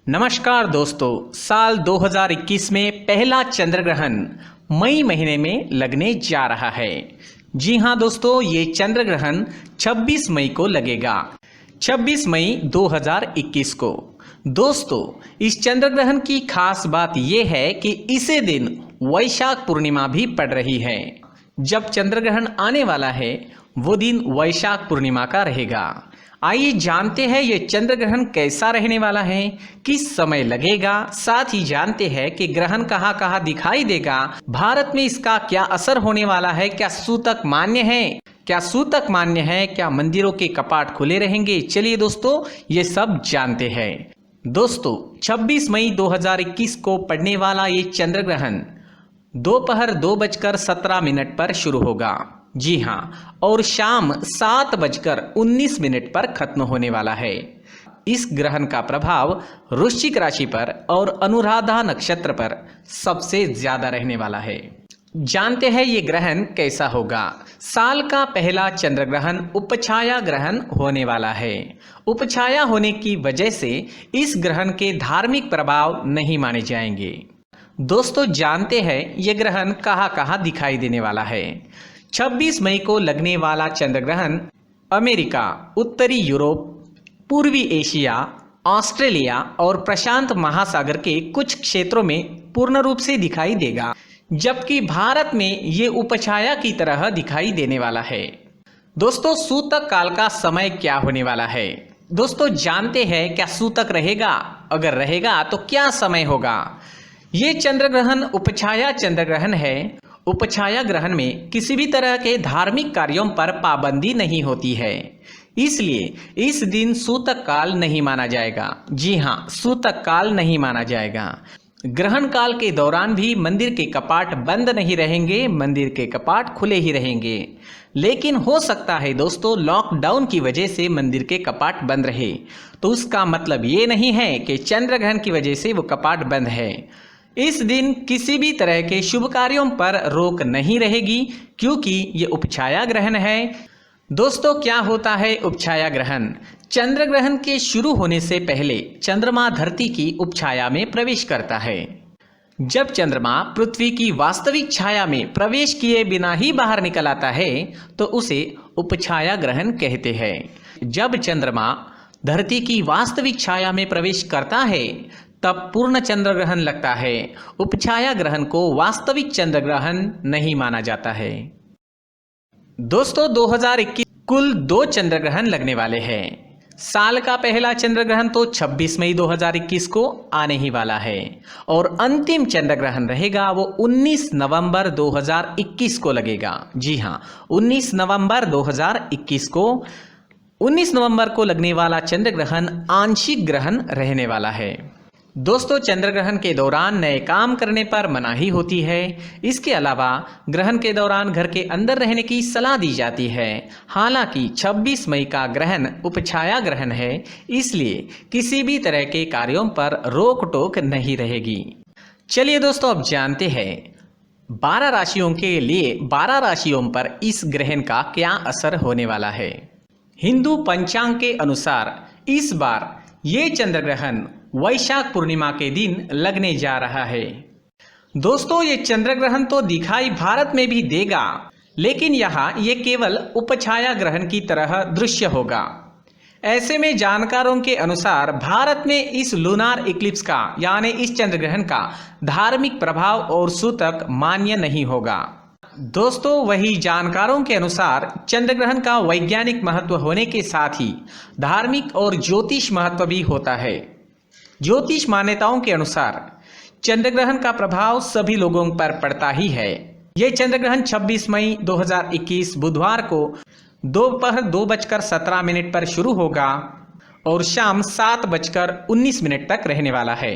नमस्कार दोस्तों, साल 2021 में पहला चंद्र ग्रहण मई महीने में लगने जा रहा है। जी हाँ दोस्तों, ये चंद्र ग्रहण 26 मई को लगेगा। 26 मई 2021 को। दोस्तों, इस चंद्र ग्रहण की खास बात यह है कि इसी दिन वैशाख पूर्णिमा भी पड़ रही है। जब चंद्र ग्रहण आने वाला है वो दिन वैशाख पूर्णिमा का रहेगा। आइए जानते हैं ये चंद्र ग्रहण कैसा रहने वाला है, किस समय लगेगा, साथ ही जानते हैं कि ग्रहण कहाँ कहाँ दिखाई देगा, भारत में इसका क्या असर होने वाला है, क्या सूतक मान्य है, क्या मंदिरों के कपाट खुले रहेंगे। चलिए दोस्तों, ये सब जानते हैं। दोस्तों, 26 मई 2021 को पड़ने वाला ये चंद्र ग्रहण दोपहर 2:17 पर शुरू होगा। जी हाँ, और शाम 7:19 पर खत्म होने वाला है। इस ग्रहण का प्रभाव वृश्चिक राशि पर और अनुराधा नक्षत्र पर सबसे ज्यादा रहने वाला है। जानते हैं ये ग्रहण कैसा होगा। साल का पहला चंद्र ग्रहण उपछाया ग्रहण होने वाला है। उपछाया होने की वजह से इस ग्रहण के धार्मिक प्रभाव नहीं माने जाएंगे। दोस्तों, जानते हैं ये ग्रहण कहाँ कहाँ दिखाई देने वाला है। 26 मई को लगने वाला चंद्र ग्रहण अमेरिका, उत्तरी यूरोप, पूर्वी एशिया, ऑस्ट्रेलिया और प्रशांत महासागर के कुछ क्षेत्रों में पूर्ण रूप से दिखाई देगा, जबकि भारत में ये उपछाया की तरह दिखाई देने वाला है। दोस्तों, सूतक काल का समय क्या होने वाला है। दोस्तों, जानते हैं क्या सूतक रहेगा, अगर रहेगा तो क्या समय होगा। ये चंद्र ग्रहण उपछाया चंद्र ग्रहण है। उपछाया ग्रहण में किसी भी तरह के धार्मिक कार्यों पर पाबंदी नहीं होती है, इसलिए इस दिन सूतक काल नहीं माना जाएगा। जी हाँ, सूतक काल नहीं माना जाएगा। ग्रहण काल के दौरान भी मंदिर के कपाट बंद नहीं रहेंगे, मंदिर के कपाट खुले ही रहेंगे। लेकिन हो सकता है दोस्तों, लॉकडाउन की वजह से मंदिर के कपाट बंद रहे, तो उसका मतलब ये नहीं है कि चंद्र ग्रहण की वजह से वो कपाट बंद है। इस दिन किसी भी तरह के शुभ कार्यों पर रोक नहीं रहेगी, क्योंकि ये उपछाया ग्रहण है। दोस्तों, क्या होता है उपछाया ग्रहण। चंद्र ग्रहण के शुरू होने से पहले चंद्रमा धरती की उपछाया में प्रवेश करता है। जब चंद्रमा पृथ्वी की वास्तविक छाया में प्रवेश किए बिना ही बाहर निकल आता है तो उसे उपछाया ग्रहण कहते हैं। जब चंद्रमा धरती की वास्तविक छाया में प्रवेश करता है तब पूर्ण चंद्र ग्रहण लगता है। उपछाया ग्रहण को वास्तविक चंद्र ग्रहण नहीं माना जाता है। दोस्तों, 2021 कुल 2 चंद्र ग्रहण लगने वाले हैं। साल का पहला चंद्र ग्रहण तो 26 मई 2021 को आने ही वाला है और अंतिम चंद्र ग्रहण रहेगा वो 19 नवंबर 2021 को लगेगा। जी हाँ, 19 नवंबर 2021 को 19 नवंबर को लगने वाला चंद्र ग्रहण आंशिक ग्रहण रहने वाला है। दोस्तों, चंद्र ग्रहण के दौरान नए काम करने पर मनाही होती है। इसके अलावा ग्रहण के दौरान घर के अंदर रहने की सलाह दी जाती है। हालांकि 26 मई का ग्रहण उपछाया ग्रहण है, इसलिए किसी भी तरह के कार्यों पर रोक टोक नहीं रहेगी। चलिए दोस्तों, अब जानते हैं 12 राशियों के लिए 12 राशियों पर इस ग्रहण का क्या असर होने वाला है। हिंदू पंचांग के अनुसार इस बार ये चंद्र ग्रहण वैशाख पूर्णिमा के दिन लगने जा रहा है। दोस्तों, ये चंद्र ग्रहण तो दिखाई भारत में भी देगा, लेकिन यहाँ ये केवल उपछाया ग्रहण की तरह दृश्य होगा। ऐसे में जानकारों के अनुसार भारत में इस लूनार इक्लिप्स का यानी इस चंद्र ग्रहण का धार्मिक प्रभाव और सूतक मान्य नहीं होगा। दोस्तों, वही जानकारों के अनुसार चंद्र ग्रहण का वैज्ञानिक महत्व होने के साथ ही धार्मिक और ज्योतिष महत्व भी होता है। ज्योतिष मान्यताओं के अनुसार चंद्र ग्रहण का प्रभाव सभी लोगों पर पड़ता ही है। यह चंद्र ग्रहण 26 मई 2021 बुधवार को दोपहर 2:17 पर शुरू होगा और शाम 7:19 तक रहने वाला है।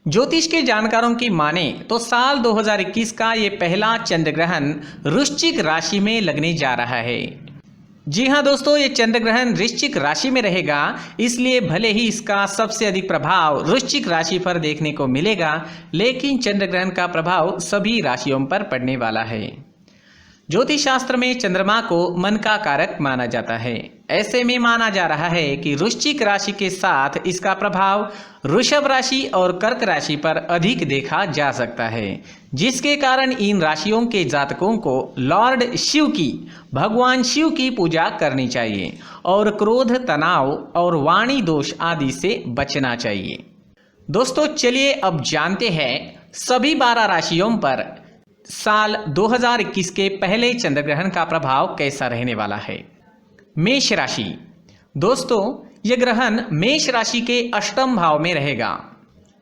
ज्योतिष के जानकारों की माने तो साल 2021 का ये पहला चंद्र ग्रहण वृश्चिक राशि में लगने जा रहा है। जी हाँ दोस्तों, ये चंद्र ग्रहण वृश्चिक राशि में रहेगा, इसलिए भले ही इसका सबसे अधिक प्रभाव वृश्चिक राशि पर देखने को मिलेगा, लेकिन चंद्र ग्रहण का प्रभाव सभी राशियों पर पड़ने वाला है। ज्योतिष शास्त्र में चंद्रमा को मन का कारक माना जाता है। ऐसे में माना जा रहा है कि वृश्चिक राशि के साथ इसका प्रभाव वृषभ राशि और कर्क राशि पर अधिक देखा जा सकता है, जिसके कारण इन राशियों के जातकों को लॉर्ड शिव की, भगवान शिव की पूजा करनी चाहिए और क्रोध, तनाव और वाणी दोष आदि से बचना चाहिए। दोस्तों चलिए अब जानते हैं सभी 12 राशियों पर साल 2021 के पहले चंद्र ग्रहण का प्रभाव कैसा रहने वाला है। मेष राशि। दोस्तों यह ग्रहण मेष राशि के अष्टम भाव में रहेगा।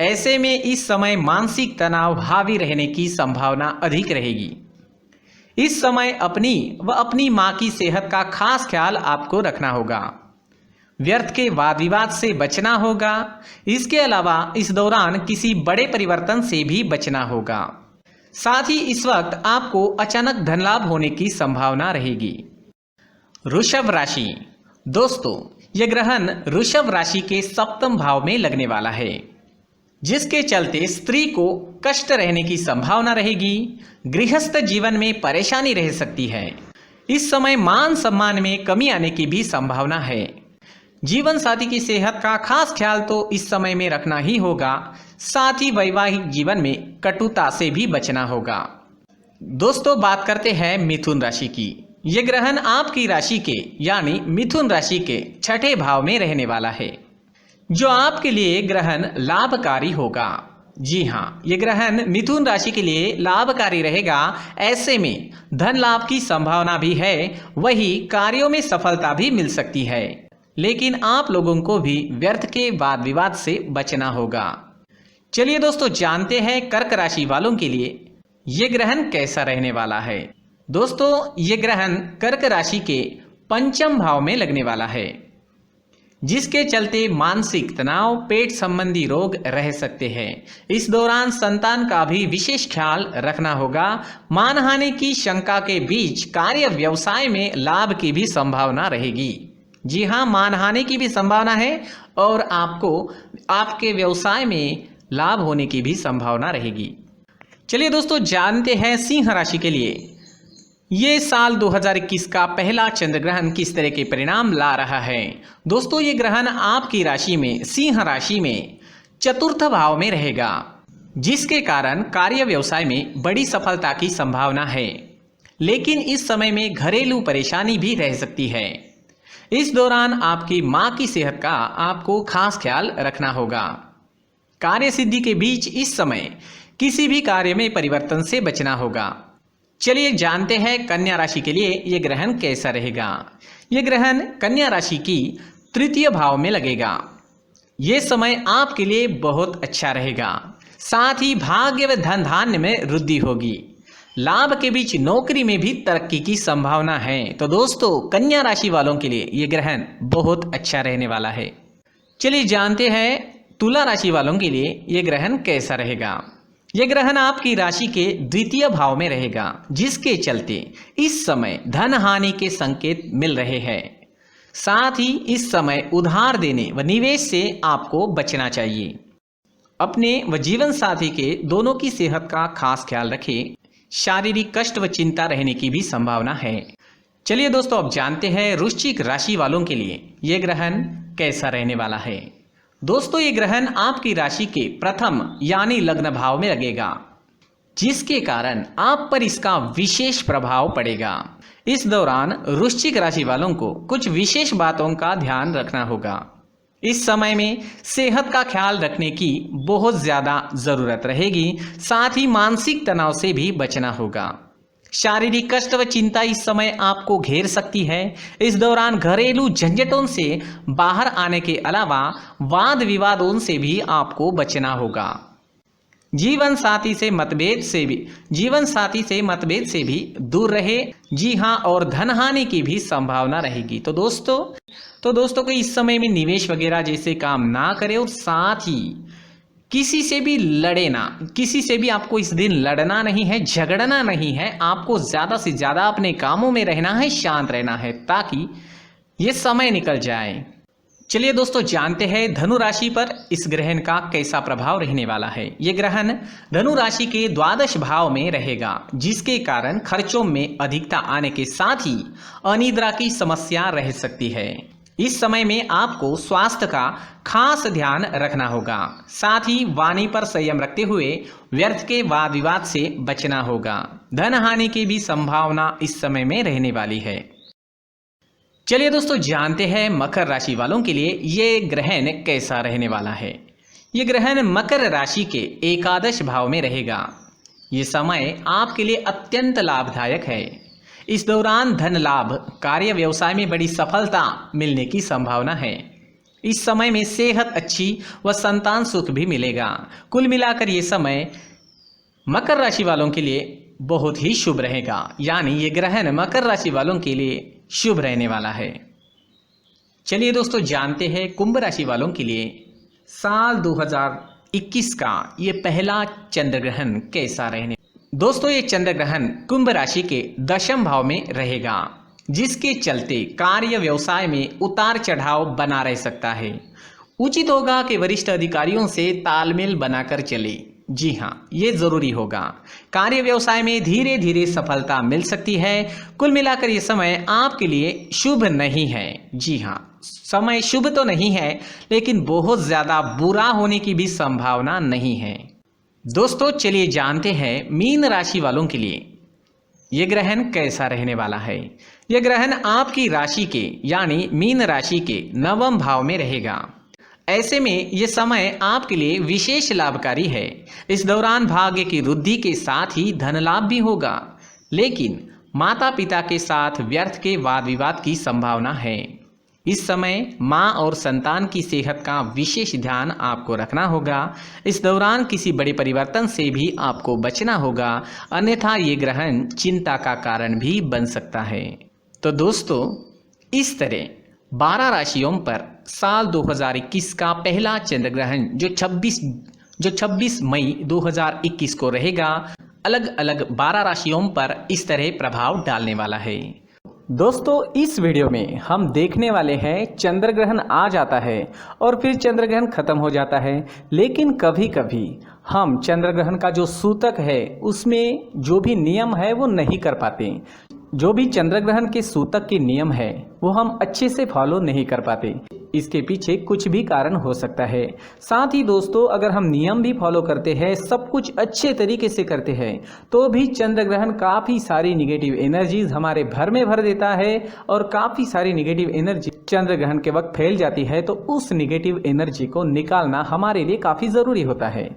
ऐसे में इस समय मानसिक तनाव हावी रहने की संभावना अधिक रहेगी। इस समय अपनी मां की सेहत का खास ख्याल आपको रखना होगा। व्यर्थ के वाद विवाद से बचना होगा। इसके अलावा इस दौरान किसी बड़े परिवर्तन से भी बचना होगा। साथ ही इस वक्त आपको अचानक धन लाभ होने की संभावना रहेगी। वृषभ राशि। दोस्तों यह ग्रहण वृषभ राशि के सप्तम भाव में लगने वाला है, जिसके चलते स्त्री को कष्ट रहने की संभावना रहेगी। गृहस्थ जीवन में परेशानी रह सकती है। इस समय मान सम्मान में कमी आने की भी संभावना है। जीवन साथी की सेहत का खास ख्याल तो इस समय में रखना ही होगा। साथ ही वैवाहिक जीवन में कटुता से भी बचना होगा। दोस्तों बात करते हैं मिथुन राशि की। यह ग्रहण आपकी राशि के यानी मिथुन राशि के छठे भाव में रहने वाला है, जो आपके लिए ग्रहण लाभकारी होगा। जी हाँ, यह ग्रहण मिथुन राशि के लिए लाभकारी रहेगा। ऐसे में धन लाभ की संभावना भी है, वही कार्यों में सफलता भी मिल सकती है। लेकिन आप लोगों को भी व्यर्थ के वाद विवाद से बचना होगा। चलिए दोस्तों जानते हैं कर्क राशि वालों के लिए यह ग्रहण कैसा रहने वाला है। दोस्तों यह ग्रहण कर्क राशि के पंचम भाव में लगने वाला है, जिसके चलते मानसिक तनाव, पेट संबंधी रोग रह सकते हैं। इस दौरान संतान का भी विशेष ख्याल रखना होगा। मानहानि की शंका के बीच कार्य व्यवसाय में लाभ की भी संभावना रहेगी। जी हाँ, मानहानि की भी संभावना है और आपको आपके व्यवसाय में लाभ होने की भी संभावना रहेगी। चलिए दोस्तों जानते हैं सिंह राशि के लिए ये साल 2021 का पहला चंद्र ग्रहण किस तरह के परिणाम ला रहा है। दोस्तों ये ग्रहण आपकी राशि में, सिंह राशि में चतुर्थ भाव में रहेगा, जिसके कारण कार्य व्यवसाय में बड़ी सफलता की संभावना है। लेकिन इस समय में घरेलू परेशानी भी रह सकती है। इस दौरान आपकी मां की सेहत का आपको खास ख्याल रखना होगा। कार्य सिद्धि के बीच इस समय किसी भी कार्य में परिवर्तन से बचना होगा। चलिए जानते हैं कन्या राशि के लिए यह ग्रहण कैसा रहेगा। यह ग्रहण कन्या राशि की तृतीय भाव में लगेगा। यह समय आपके लिए बहुत अच्छा रहेगा। साथ ही भाग्य व धन धान्य में वृद्धि होगी। लाभ के बीच नौकरी में भी तरक्की की संभावना है। तो दोस्तों कन्या राशि वालों के लिए यह ग्रहण बहुत अच्छा रहने वाला है। चलिए जानते हैं तुला राशि वालों के लिए यह ग्रहण कैसा रहेगा। यह ग्रहण आपकी राशि के द्वितीय भाव में रहेगा, जिसके चलते इस समय धन हानि के संकेत मिल रहे हैं। साथ ही इस समय उधार देने व निवेश से आपको बचना चाहिए। अपने व जीवन साथी के दोनों की सेहत का खास ख्याल रखें। शारीरिक कष्ट व चिंता रहने की भी संभावना है। चलिए दोस्तों अब जानते हैं वृश्चिक राशि वालों के लिए यह ग्रहण कैसा रहने वाला है। दोस्तों ये ग्रहण आपकी राशि के प्रथम यानी लग्न भाव में लगेगा, जिसके कारण आप पर इसका विशेष प्रभाव पड़ेगा। इस दौरान वृश्चिक राशि वालों को कुछ विशेष बातों का ध्यान रखना होगा। इस समय में सेहत का ख्याल रखने की बहुत ज़्यादा ज़रूरत रहेगी। साथ ही मानसिक तनाव से भी बचना होगा। शारीरिक कष्ट व चिंता इस समय आपको घेर सकती है। इस दौरान घरेलू झंझटों से बाहर आने के अलावा वाद विवादों से भी आपको बचना होगा। जीवन साथी से मतभेद से भी दूर रहे। जी हाँ, और धन हानि की भी संभावना रहेगी। तो दोस्तों को इस समय में निवेश वगैरह जैसे काम ना करें और साथ ही किसी से भी लड़े ना। किसी से भी आपको इस दिन लड़ना नहीं है, झगड़ना नहीं है। आपको ज़्यादा से ज़्यादा अपने कामों में रहना है, शांत रहना है, ताकि ये समय निकल जाए। चलिए दोस्तों जानते हैं धनु राशि पर इस ग्रहण का कैसा प्रभाव रहने वाला है। ये ग्रहण धनु राशि के द्वादश भाव में रहेगा, जिसके कारण खर्चों में अधिकता आने के साथ ही अनिद्रा की समस्या रह सकती है। इस समय में आपको स्वास्थ्य का खास ध्यान रखना होगा, साथ ही वाणी पर संयम रखते हुए व्यर्थ के वाद विवाद से बचना होगा। धन हानि की भी संभावना इस समय में रहने वाली है। चलिए दोस्तों जानते हैं मकर राशि वालों के लिए ये ग्रहण कैसा रहने वाला है। ये ग्रहण मकर राशि के एकादश भाव में रहेगा। ये समय आपके लिए अत्यंत लाभदायक है। इस दौरान धन लाभ, कार्य व्यवसाय में बड़ी सफलता मिलने की संभावना है। इस समय में सेहत अच्छी व संतान सुख भी मिलेगा। कुल मिलाकर ये समय मकर राशि वालों के लिए बहुत ही शुभ रहेगा, यानी ये ग्रहण मकर राशि वालों के लिए शुभ रहने वाला है। चलिए दोस्तों जानते हैं कुंभ राशि वालों के लिए साल 2021 का ये पहला चंद्र ग्रहण कैसा रहने। दोस्तों ये चंद्र ग्रहण कुंभ राशि के दशम भाव में रहेगा, जिसके चलते कार्य व्यवसाय में उतार चढ़ाव बना रह सकता है। उचित होगा कि वरिष्ठ अधिकारियों से तालमेल बनाकर चले। जी हाँ, ये जरूरी होगा। कार्य व्यवसाय में धीरे धीरे सफलता मिल सकती है। कुल मिलाकर ये समय आपके लिए शुभ नहीं है। जी हाँ, समय शुभ तो नहीं है, लेकिन बहुत ज्यादा बुरा होने की भी संभावना नहीं है। दोस्तों चलिए जानते हैं मीन राशि वालों के लिए ये ग्रहण कैसा रहने वाला है। यह ग्रहण आपकी राशि के यानी मीन राशि के नवम भाव में रहेगा। ऐसे में ये समय आपके लिए विशेष लाभकारी है। इस दौरान भाग्य की वृद्धि के साथ ही धन लाभ भी होगा, लेकिन माता पिता के साथ व्यर्थ के वाद विवाद की संभावना है। इस समय माँ और संतान की सेहत का विशेष ध्यान आपको रखना होगा। इस दौरान किसी बड़े परिवर्तन से भी आपको बचना होगा, अन्यथा ये ग्रहण चिंता का कारण भी बन सकता है। तो दोस्तों इस तरह 12 राशियों पर साल 2021 का पहला चंद्र ग्रहण जो 26 मई 2021 को रहेगा, अलग अलग 12 राशियों पर इस तरह प्रभाव डालने वाला है। दोस्तों इस वीडियो में हम देखने वाले हैं चंद्र ग्रहण आ जाता है और फिर चंद्र ग्रहण खत्म हो जाता है, लेकिन कभी कभी हम चंद्र ग्रहण का जो सूतक है उसमें जो भी नियम है वो नहीं कर पाते। जो भी चंद्र ग्रहण के सूतक के नियम है वो हम अच्छे से फॉलो नहीं कर पाते। इसके पीछे कुछ भी कारण हो सकता है। साथ ही दोस्तों अगर हम नियम भी फॉलो करते हैं, सब कुछ अच्छे तरीके से करते हैं, तो भी चंद्र ग्रहण काफ़ी सारी निगेटिव एनर्जीज हमारे घर में भर देता है और काफ़ी सारी निगेटिव एनर्जी चंद्र ग्रहण के वक्त फैल जाती है। तो उस निगेटिव एनर्जी को निकालना हमारे लिए काफ़ी ज़रूरी होता है।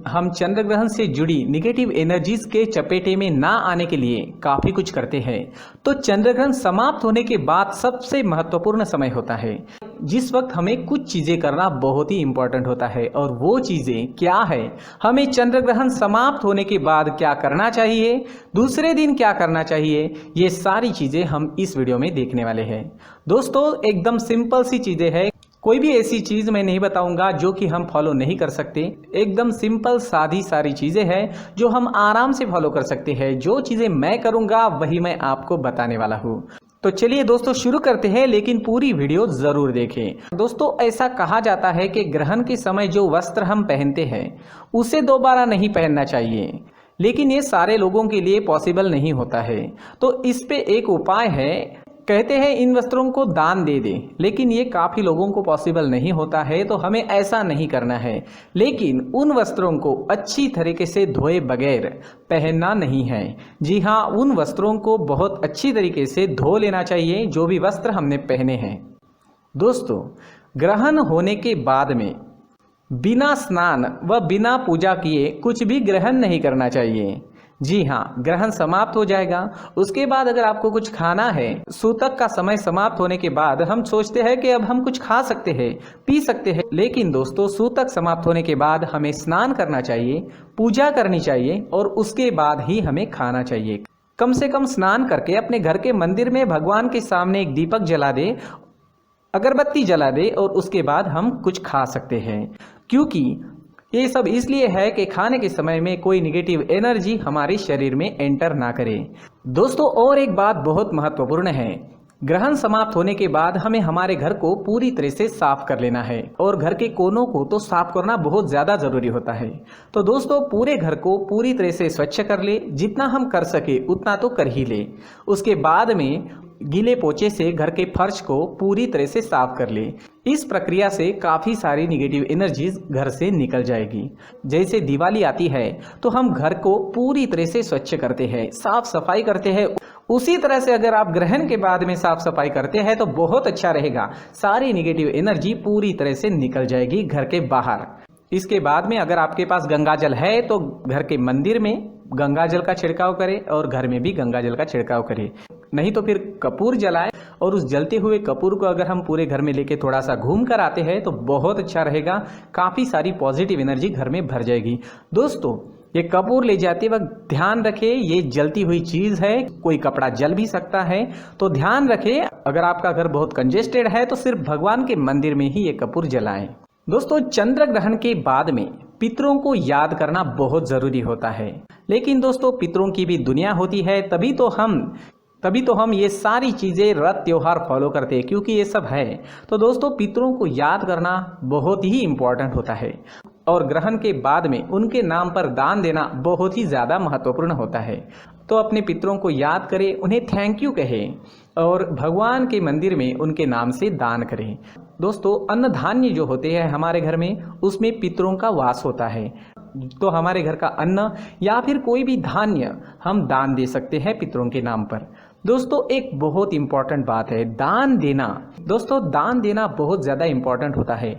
हम चंद्र ग्रहण से जुड़ी निगेटिव एनर्जीज के चपेटे में ना आने के लिए काफ़ी कुछ करते हैं। तो चंद्र ग्रहण समाप्त होने के बाद सबसे महत्वपूर्ण समय होता है, जिस वक्त हमें कुछ चीज़ें करना बहुत ही इंपॉर्टेंट होता है। और वो चीज़ें क्या है, हमें चंद्र ग्रहण समाप्त होने के बाद क्या करना चाहिए, दूसरे दिन क्या करना चाहिए, ये सारी चीज़ें हम इस वीडियो में देखने वाले हैं। दोस्तों एकदम सिंपल सी चीज़ें हैं, कोई भी ऐसी चीज़ मैं नहीं बताऊंगा जो कि हम फॉलो नहीं कर सकते। एकदम सिंपल सादी सारी चीज़ें हैं जो हम आराम से फॉलो कर सकते हैं। जो चीज़ें मैं करूंगा वही मैं आपको बताने वाला हूँ। तो चलिए दोस्तों शुरू करते हैं, लेकिन पूरी वीडियो ज़रूर देखें। दोस्तों ऐसा कहा जाता है कि ग्रहण के समय जो वस्त्र हम पहनते हैं उसे दोबारा नहीं पहनना चाहिए, लेकिन ये सारे लोगों के लिए पॉसिबल नहीं होता है। तो इस पे एक उपाय है, कहते हैं इन वस्त्रों को दान दे दें, लेकिन ये काफ़ी लोगों को पॉसिबल नहीं होता है। तो हमें ऐसा नहीं करना है, लेकिन उन वस्त्रों को अच्छी तरीके से धोए बगैर पहनना नहीं है। जी हाँ, उन वस्त्रों को बहुत अच्छी तरीके से धो लेना चाहिए जो भी वस्त्र हमने पहने हैं। दोस्तों ग्रहण होने के बाद में बिना स्नान व बिना पूजा किए कुछ भी ग्रहण नहीं करना चाहिए। जी हाँ, ग्रहण समाप्त हो जाएगा, उसके बाद अगर आपको कुछ खाना है, सूतक का समय समाप्त होने के बाद हम सोचते हैं कि अब हम कुछ खा सकते हैं, पी सकते हैं, लेकिन दोस्तों सूतक समाप्त होने के बाद हमें स्नान करना चाहिए, पूजा करनी चाहिए और उसके बाद ही हमें खाना चाहिए। कम से कम स्नान करके अपने घर के मंदिर में भगवान के सामने एक दीपक जला दे, अगरबत्ती जला दे और उसके बाद हम कुछ खा सकते हैं। क्योंकि ये सब इसलिए है कि खाने के समय में कोई निगेटिव एनर्जी हमारे शरीर में एंटर ना करे। दोस्तों और एक बात बहुत महत्वपूर्ण है, ग्रहण समाप्त होने के बाद हमें हमारे घर को पूरी तरह से साफ कर लेना है और घर के कोनों को तो साफ करना बहुत ज़्यादा ज़रूरी होता है। तो दोस्तों पूरे घर को पूरी तरह से स्वच्छ कर ले, जितना हम कर सके उतना तो कर ही ले। उसके बाद में गीले पोछे से घर के फर्श को पूरी तरह से साफ कर ले। इस प्रक्रिया से काफ़ी सारी निगेटिव एनर्जीज घर से निकल जाएगी। जैसे दिवाली आती है तो हम घर को पूरी तरह से स्वच्छ करते हैं, साफ सफाई करते हैं। उसी तरह से अगर आप ग्रहण के बाद में साफ सफाई करते हैं तो बहुत अच्छा रहेगा, सारी निगेटिव एनर्जी पूरी तरह से निकल जाएगी घर के बाहर। इसके बाद में अगर आपके पास गंगा जल है तो घर के मंदिर में गंगा जल का छिड़काव करें और घर में भी गंगा जल का छिड़काव करें। नहीं तो फिर कपूर जलाएं और उस जलते हुए कपूर को अगर हम पूरे घर में लेके थोड़ा सा घूम कर आते हैं तो बहुत अच्छा रहेगा, काफ़ी सारी पॉजिटिव एनर्जी घर में भर जाएगी। दोस्तों ये कपूर ले जाते वक्त ध्यान रखें, ये जलती हुई चीज़ है, कोई कपड़ा जल भी सकता है, तो ध्यान रखें। अगर आपका घर बहुत कंजेस्टेड है तो सिर्फ भगवान के मंदिर में ही ये कपूर जलाएं। दोस्तों चंद्र ग्रहण के बाद में पितरों को याद करना बहुत ज़रूरी होता है, लेकिन दोस्तों पितरों की भी दुनिया होती है, तभी तो हम ये सारी चीज़ें व्रत त्योहार फॉलो करते हैं, क्योंकि ये सब है। तो दोस्तों पितरों को याद करना बहुत ही इम्पोर्टेंट होता है और ग्रहण के बाद में उनके नाम पर दान देना बहुत ही ज़्यादा महत्वपूर्ण होता है। तो अपने पितरों को याद करें, उन्हें थैंक यू कहें और भगवान के मंदिर में उनके नाम से दान करें। दोस्तों अन्न धान्य जो होते हैं हमारे घर में, उसमें पितरों का वास होता है, तो हमारे घर का अन्न या फिर कोई भी धान्य हम दान दे सकते हैं पितरों के नाम पर। दोस्तों एक बहुत इंपॉर्टेंट बात है दान देना। दोस्तों दान देना बहुत ज़्यादा इंपॉर्टेंट होता है।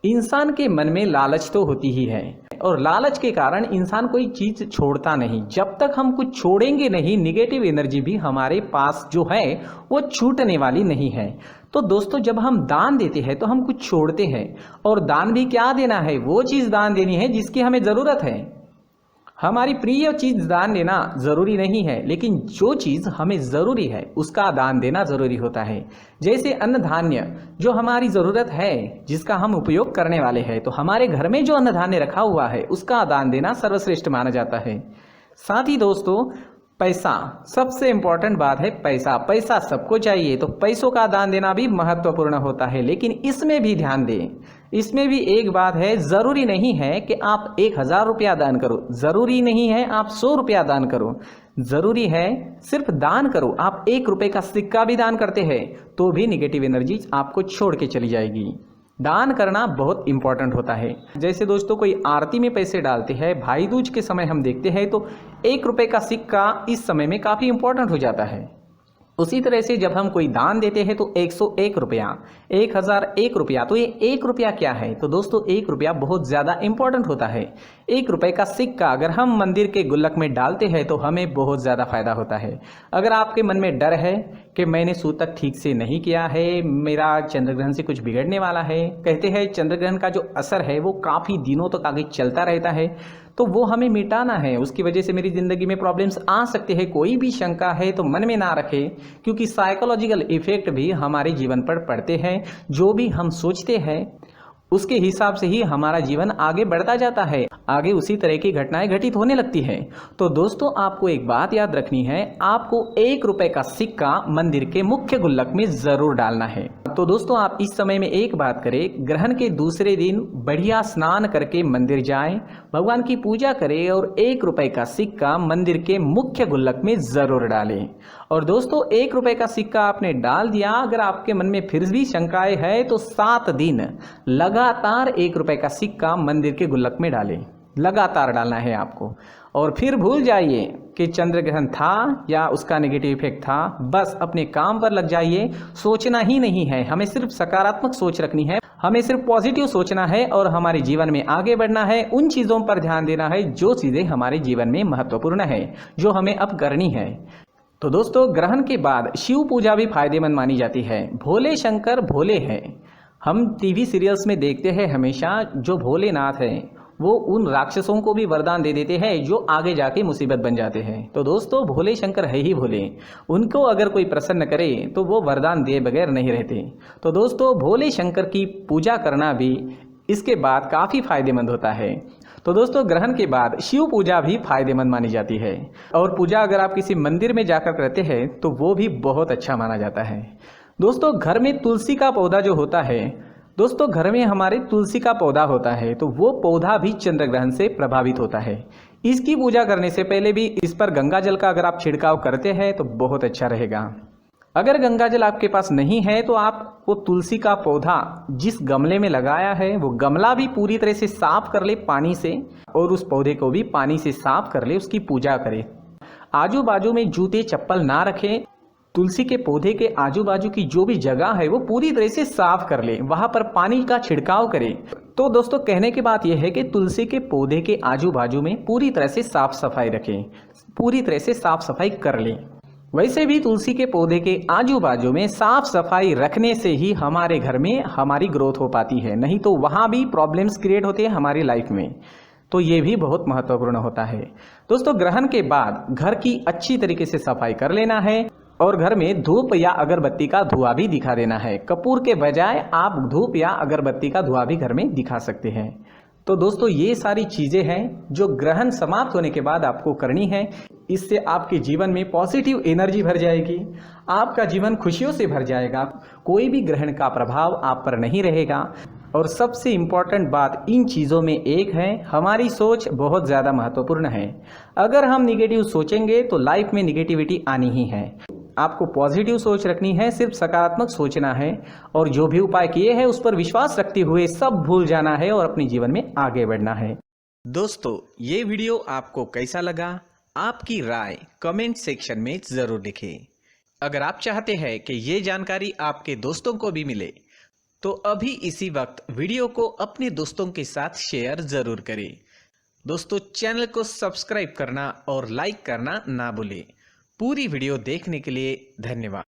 इंसान के मन में लालच तो होती ही है और लालच के कारण इंसान कोई चीज़ छोड़ता नहीं। जब तक हम कुछ छोड़ेंगे नहीं, निगेटिव एनर्जी भी हमारे पास जो है वो छूटने वाली नहीं है। तो दोस्तों जब हम दान देते हैं तो हम कुछ छोड़ते हैं, और दान भी क्या देना है, वो चीज़ दान देनी है जिसकी हमें ज़रूरत है। हमारी प्रिय चीज़ दान देना ज़रूरी नहीं है, लेकिन जो चीज़ हमें ज़रूरी है उसका दान देना ज़रूरी होता है। जैसे अन्न धान्य जो हमारी ज़रूरत है, जिसका हम उपयोग करने वाले हैं, तो हमारे घर में जो अन्न धान्य रखा हुआ है उसका दान देना सर्वश्रेष्ठ माना जाता है। साथ ही दोस्तों पैसा, सबसे इम्पोर्टेंट बात है पैसा। पैसा सबको चाहिए, तो पैसों का दान देना भी महत्वपूर्ण होता है, लेकिन इसमें भी ध्यान दें। इसमें भी एक बात है, ज़रूरी नहीं है कि आप 1000 रुपया दान करो, ज़रूरी नहीं है आप 100 रुपया दान करो, ज़रूरी है सिर्फ दान करो। आप 1 रुपये का सिक्का भी दान करते हैं तो भी निगेटिव एनर्जी आपको छोड़ के चली जाएगी। दान करना बहुत इंपॉर्टेंट होता है। जैसे दोस्तों कोई आरती में पैसे डालते हैं, भाई दूज के समय हम देखते हैं तो 1 रुपये का सिक्का इस समय में काफ़ी इंपॉर्टेंट हो जाता है। उसी तरह से जब हम कोई दान देते हैं तो 101 रुपया, 1001 रुपया, तो ये 1 रुपया क्या है, तो दोस्तों 1 रुपया बहुत ज़्यादा इंपॉर्टेंट होता है। 1 रुपये का सिक्का अगर हम मंदिर के गुल्लक में डालते हैं तो हमें बहुत ज़्यादा फायदा होता है। अगर आपके मन में डर है कि मैंने सूतक ठीक से नहीं किया है, मेरा चंद्रग्रहण से कुछ बिगड़ने वाला है, कहते हैं चंद्रग्रहण का जो असर है वो काफ़ी दिनों तक आगे चलता रहता है, तो वो हमें मिटाना है, उसकी वजह से मेरी ज़िंदगी में प्रॉब्लम्स आ सकते हैं। कोई भी शंका है तो मन में ना रखें, क्योंकि साइकोलॉजिकल इफेक्ट भी हमारे जीवन पर पड़ते हैं। जो भी हम सोचते हैं उसके हिसाब से ही हमारा जीवन आगे बढ़ता जाता है, आगे उसी तरह की घटनाएं घटित होने लगती हैं। तो दोस्तों आपको एक बात याद रखनी है, आपको 1 रुपये का सिक्का मंदिर के मुख्य गुल्लक में ज़रूर डालना है। तो दोस्तों आप इस समय में एक बात करें, ग्रहण के दूसरे दिन बढ़िया स्नान करके मंदिर जाएं, भगवान की पूजा करें और 1 रुपये का सिक्का मंदिर के मुख्य गुल्लक में ज़रूर डालें। और दोस्तों 1 रुपये का सिक्का आपने डाल दिया, अगर आपके मन में फिर भी शंकाएं है तो 7 दिन लगातार 1 रुपये का सिक्का मंदिर के गुल्लक में डालें, लगातार डालना है आपको। और फिर भूल जाइए कि चंद्र ग्रहण था या उसका नेगेटिव इफेक्ट था, बस अपने काम पर लग जाइए। सोचना ही नहीं है, हमें सिर्फ सकारात्मक सोच रखनी है, हमें सिर्फ पॉजिटिव सोचना है और हमारे जीवन में आगे बढ़ना है। उन चीज़ों पर ध्यान देना है जो चीज़ें हमारे जीवन में महत्वपूर्ण है, जो हमें अब करनी है। तो दोस्तों ग्रहण के बाद शिव पूजा भी फायदेमंद मानी जाती है। भोले शंकर भोले हैं, हम टीवी सीरियल्स में देखते हैं हमेशा, जो भोलेनाथ हैं वो उन राक्षसों को भी वरदान दे देते हैं जो आगे जाके मुसीबत बन जाते हैं। तो दोस्तों भोले शंकर है ही भोले, उनको अगर कोई प्रसन्न करे तो वो वरदान दिए बगैर नहीं रहते। तो दोस्तों भोले शंकर की पूजा करना भी इसके बाद काफ़ी फायदेमंद होता है। तो दोस्तों ग्रहण के बाद शिव पूजा भी फायदेमंद मानी जाती है और पूजा अगर आप किसी मंदिर में जाकर करते हैं तो वो भी बहुत अच्छा माना जाता है। दोस्तों घर में तुलसी का पौधा जो होता है, दोस्तों घर में हमारे तुलसी का पौधा होता है तो वो पौधा भी चंद्र ग्रहण से प्रभावित होता है। इसकी पूजा करने से पहले भी इस पर गंगा जल का अगर आप छिड़काव करते हैं तो बहुत अच्छा रहेगा। अगर गंगा जल आपके पास नहीं है तो आप वो तुलसी का पौधा जिस गमले में लगाया है वो गमला भी पूरी तरह से साफ कर ले पानी से, और उस पौधे को भी पानी से साफ कर ले, उसकी पूजा करें। आजू बाजू में जूते चप्पल ना रखें। तुलसी के पौधे के आजू बाजू की जो भी जगह है वो पूरी तरह से साफ कर ले, वहां पर पानी का छिड़काव करें। तो दोस्तों कहने की बात यह है कि तुलसी के पौधे के आजू बाजू में पूरी तरह से साफ सफाई रखें, पूरी तरह से साफ सफाई कर लें। वैसे भी तुलसी के पौधे के आजू बाजू में साफ सफाई रखने से ही हमारे घर में हमारी ग्रोथ हो पाती है, नहीं तो वहाँ भी प्रॉब्लम्स क्रिएट होते हैं हमारी लाइफ में। तो ये भी बहुत महत्वपूर्ण होता है। दोस्तों ग्रहण के बाद घर की अच्छी तरीके से सफाई कर लेना है और घर में धूप या अगरबत्ती का धुआं भी दिखा देना है। कपूर के बजाय आप धूप या अगरबत्ती का धुआं भी घर में दिखा सकते हैं। तो दोस्तों ये सारी चीज़ें हैं जो ग्रहण समाप्त होने के बाद आपको करनी है। इससे आपके जीवन में पॉजिटिव एनर्जी भर जाएगी, आपका जीवन खुशियों से भर जाएगा, कोई भी ग्रहण का प्रभाव आप पर नहीं रहेगा। और सबसे इम्पॉर्टेंट बात इन चीज़ों में एक है, हमारी सोच बहुत ज़्यादा महत्वपूर्ण है। अगर हम निगेटिव सोचेंगे तो लाइफ में निगेटिविटी आनी ही है। आपको पॉजिटिव सोच रखनी है, सिर्फ सकारात्मक सोचना है और जो भी उपाय किए हैं उस पर विश्वास रखते हुए सब भूल जाना है और अपने जीवन में आगे बढ़ना है। दोस्तों ये वीडियो आपको कैसा लगा, आपकी राय कमेंट सेक्शन में ज़रूर लिखें। अगर आप चाहते हैं कि ये जानकारी आपके दोस्तों को भी मिले तो अभी इसी वक्त वीडियो को अपने दोस्तों के साथ शेयर ज़रूर करें। दोस्तों चैनल को सब्सक्राइब करना और लाइक करना ना भूलें। पूरी वीडियो देखने के लिए धन्यवाद।